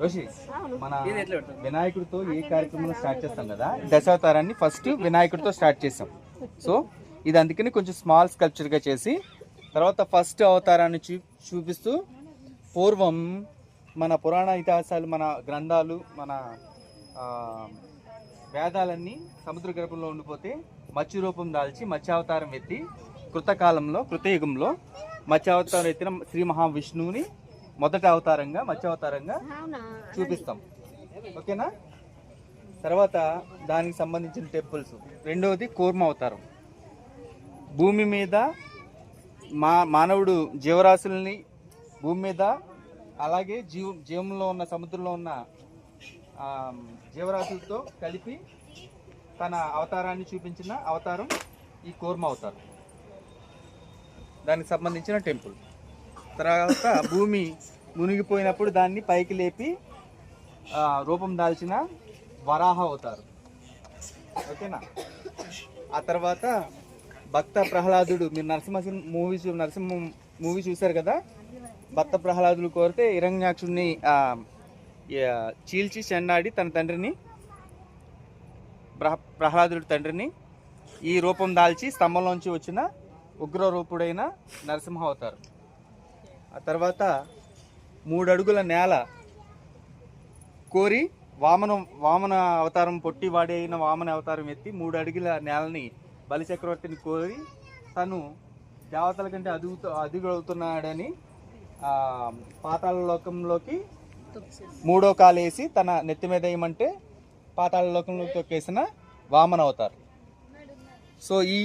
రోషి, మన వినాయకుడితో ఏ కార్యక్రమం స్టార్ట్ చేస్తాం కదా, దశావతారాన్ని ఫస్ట్ వినాయకుడితో స్టార్ట్ చేసాం. సో ఇది అందుకని కొంచెం స్మాల్ స్కల్ప్చర్గా చేసి తర్వాత ఫస్ట్ అవతారాన్ని చూపిస్తూ పూర్వం మన పురాణ ఇతిహాసాలు, మన గ్రంథాలు, మన వేదాలన్నీ సముద్ర గర్భంలో ఉండిపోతే మత్స్య రూపం దాల్చి మత్స్యావతారం ఎత్తి కృతయుగంలో మత్స్యావతారం ఎత్తిన శ్రీ మహావిష్ణువుని మొదటి అవతారంగా మత్స్యావతారంగా చూపిస్తాం. ఓకేనా? తర్వాత దానికి సంబంధించిన టెంపుల్స్. రెండవది కూర్మ అవతారం. భూమి మీద మానవుడు జీవరాశుల్ని భూమి మీద అలాగే జీవంలో ఉన్న సముద్రంలో ఉన్న జీవరాశులతో కలిపి తన అవతారాన్ని చూపించిన అవతారం ఈ కూర్మ అవతారం. దానికి సంబంధించిన టెంపుల్. తర్వాత భూమి మునిగిపోయినప్పుడు దాన్ని పైకి లేపి రూపం దాల్చిన వరాహ అవతారం. ఓకేనా? ఆ తర్వాత భక్త ప్రహ్లాదుడు, మీరు నరసింహ మూవీ చూశారు కదా, భక్త ప్రహ్లాదుడు కోరితే హిరణ్యాక్షుడిని చీల్చి చెండాడి తన తండ్రిని, ప్రహ్లాదుడి తండ్రిని ఈ రూపం దాల్చి స్తంభంలోంచి వచ్చిన ఉగ్ర రూపుడైన నరసింహ అవతారం. ఆ తర్వాత 3 అడుగుల నేల కోరి వామన అవతారం, పొట్టి వాడి అయిన వామన అవతారం ఎత్తి 3 అడుగుల నేలని బలిచక్రవర్తిని కోరి తను దేవతల కంటే అదుగుతున్నాడని పాతాళ లోకంలోకి 3వ కాలు వేసి తన నెత్తి మీద వేయమంటే పాతాళ లోకంలోకి తొక్కేసిన వామన అవతారం. సో ఈ